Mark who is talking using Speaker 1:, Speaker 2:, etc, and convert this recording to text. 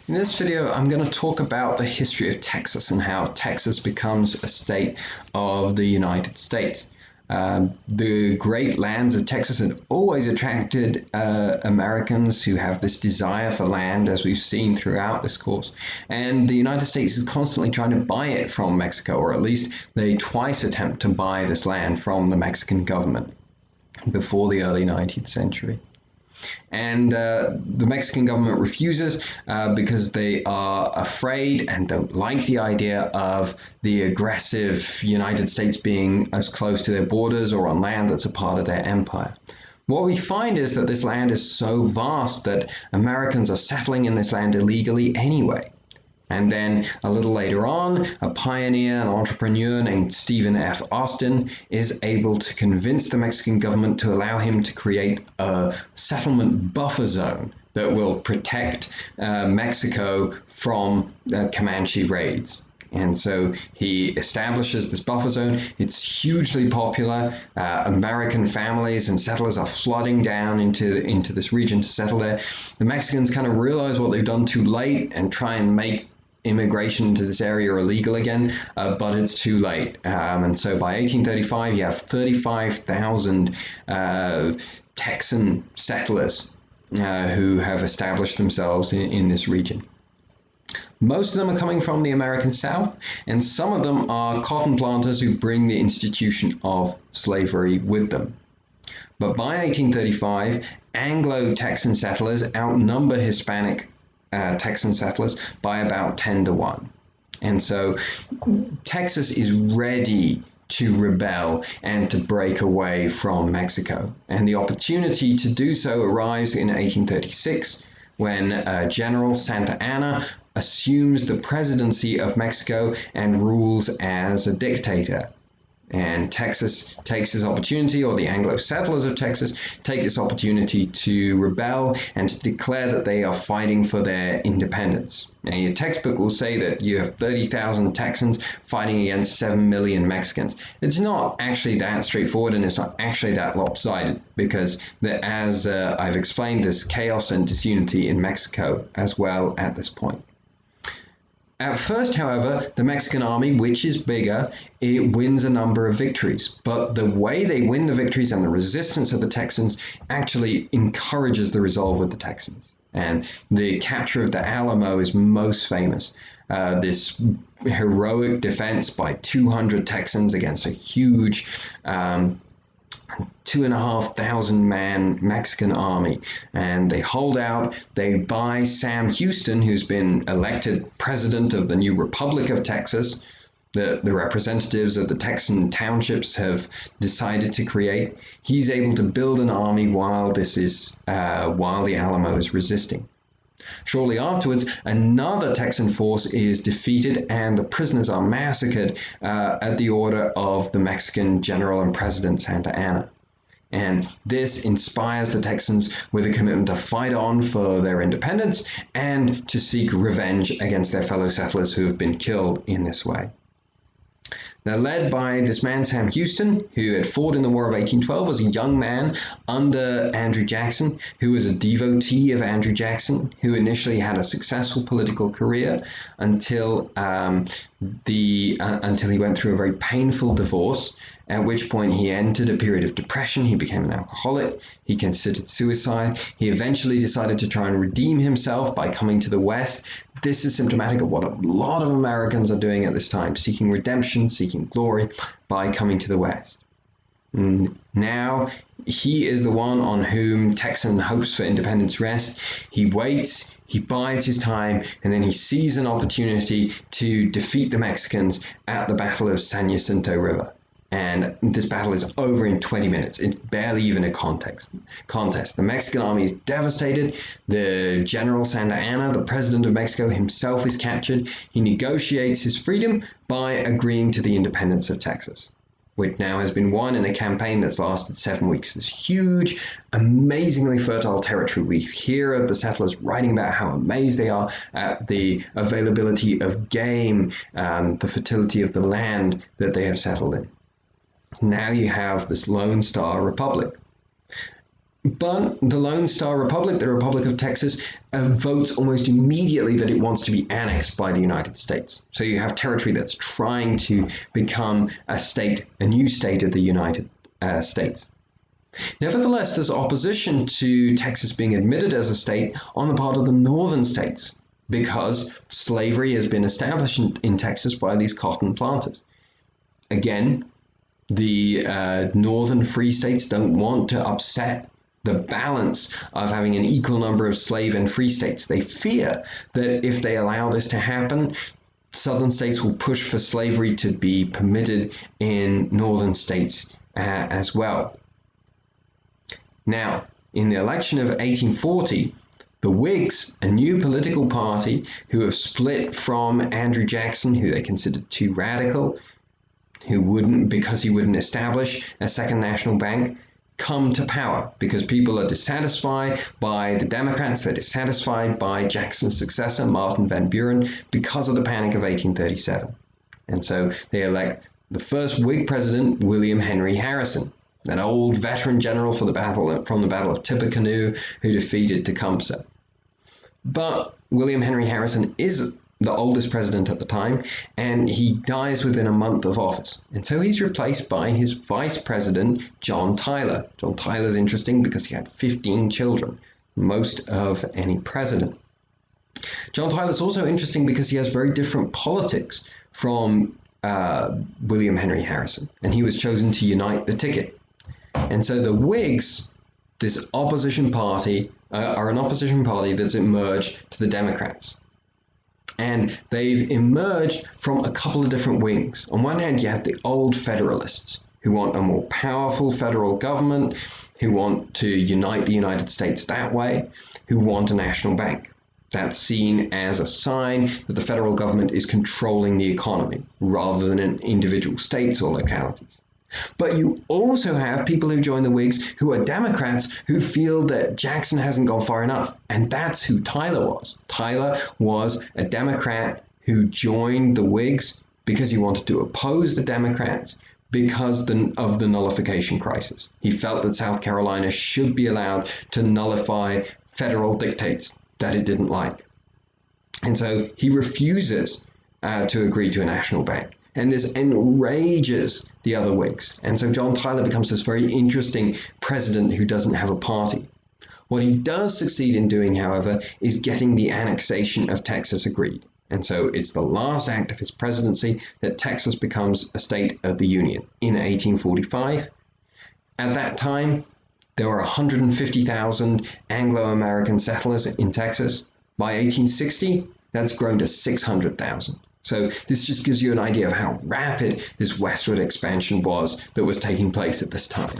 Speaker 1: In this video, I'm going to talk about the history of Texas and how Texas becomes a state of the United States. The great lands of Texas have always attracted Americans who have this desire for land, as we've seen throughout this course. And the United States is constantly trying to buy it from Mexico, or at least they twice attempt to buy this land from the Mexican government before the early 19th century. And the Mexican government refuses because they are afraid and don't like the idea of the aggressive United States being as close to their borders or on land that's a part of their empire. What we find is that this land is so vast that Americans are settling in this land illegally anyway. And then a little later on, a pioneer and entrepreneur named Stephen F. Austin is able to convince the Mexican government to allow him to create a settlement buffer zone that will protect Mexico from Comanche raids. And so he establishes this buffer zone. It's hugely popular. American families and settlers are flooding down into this region to settle there. The Mexicans kind of realize what they've done too late and try and make immigration into this area illegal again, but it's too late. And so by 1835, you have 35,000 Texan settlers who have established themselves in this region. Most of them are coming from the American South, and some of them are cotton planters who bring the institution of slavery with them. But by 1835, Anglo-Texan settlers outnumber Hispanic Texan settlers by about 10 to 1. And so Texas is ready to rebel and to break away from Mexico. And the opportunity to do so arrives in 1836 when General Santa Anna assumes the presidency of Mexico and rules as a dictator. And Texas takes this opportunity, or the Anglo settlers of Texas take this opportunity to rebel and to declare that they are fighting for their independence. Now, your textbook will say that you have 30,000 Texans fighting against 7 million Mexicans. It's not actually that straightforward, and it's not actually that lopsided, because as I've explained, there's chaos and disunity in Mexico as well at this point. At first, however, the Mexican army, which is bigger, it wins a number of victories. But the way they win the victories and the resistance of the Texans actually encourages the resolve of the Texans. And the capture of the Alamo is most famous. This heroic defense by 200 Texans against a huge 2,500 man Mexican army, and they hold out. They buy Sam Houston, who's been elected president of the new Republic of Texas, the representatives of the Texan townships have decided to create. He's able to build an army while the Alamo is resisting. Shortly afterwards, another Texan force is defeated and the prisoners are massacred at the order of the Mexican general and president Santa Anna. And this inspires the Texans with a commitment to fight on for their independence and to seek revenge against their fellow settlers who have been killed in this way. They're led by this man, Sam Houston, who had fought in the War of 1812 as a young man under Andrew Jackson, who was a devotee of Andrew Jackson, who initially had a successful political career until he went through a very painful divorce, at which point he entered a period of depression. He became an alcoholic. He considered suicide. He eventually decided to try and redeem himself by coming to the West. This is symptomatic of what a lot of Americans are doing at this time, seeking redemption, seeking glory by coming to the West. And now he is the one on whom Texan hopes for independence rest. He waits, he bides his time, and then he sees an opportunity to defeat the Mexicans at the Battle of San Jacinto River. And this battle is over in 20 minutes. It's barely even a contest. The Mexican army is devastated. The General Santa Anna, the president of Mexico himself, is captured. He negotiates his freedom by agreeing to the independence of Texas, which now has been won in a campaign that's lasted 7 weeks. This huge, amazingly fertile territory. We hear of the settlers writing about how amazed they are at the availability of game, the fertility of the land that they have settled in. Now you have this Lone Star Republic. But the Lone Star Republic, the Republic of Texas, votes almost immediately that it wants to be annexed by the United States. So you have territory that's trying to become a state, a new state of the United States. Nevertheless, there's opposition to Texas being admitted as a state on the part of the northern states because slavery has been established in Texas by these cotton planters. Again, the northern free states don't want to upset the balance of having an equal number of slave and free states. They fear that if they allow this to happen, southern states will push for slavery to be permitted in northern states as well. Now, in the election of 1840, the Whigs, a new political party who have split from Andrew Jackson, who they considered too radical, because he wouldn't establish a second national bank, come to power because people are dissatisfied by the Democrats, they're dissatisfied by Jackson's successor, Martin Van Buren, because of the Panic of 1837. And so they elect the first Whig president, William Henry Harrison, an old veteran general from the Battle of Tippecanoe who defeated Tecumseh. But William Henry Harrison is the oldest president at the time, and he dies within a month of office. And so he's replaced by his vice president, John Tyler. John Tyler's interesting because he had 15 children, most of any president. John Tyler's also interesting because he has very different politics from William Henry Harrison, and he was chosen to unite the ticket. And so the Whigs, this opposition party, are an opposition party that's emerged to the Democrats. And they've emerged from a couple of different wings. On one hand, you have the old Federalists, who want a more powerful federal government, who want to unite the United States that way, who want a national bank. That's seen as a sign that the federal government is controlling the economy, rather than in individual states or localities. But you also have people who join the Whigs who are Democrats who feel that Jackson hasn't gone far enough. And that's who Tyler was. Tyler was a Democrat who joined the Whigs because he wanted to oppose the Democrats because of the nullification crisis. He felt that South Carolina should be allowed to nullify federal dictates that it didn't like. And so he refuses to agree to a national bank. And this enrages the other Whigs. And so John Tyler becomes this very interesting president who doesn't have a party. What he does succeed in doing, however, is getting the annexation of Texas agreed. And so it's the last act of his presidency that Texas becomes a state of the Union in 1845. At that time, there were 150,000 Anglo-American settlers in Texas. By 1860, that's grown to 600,000. So this just gives you an idea of how rapid this westward expansion was that was taking place at this time.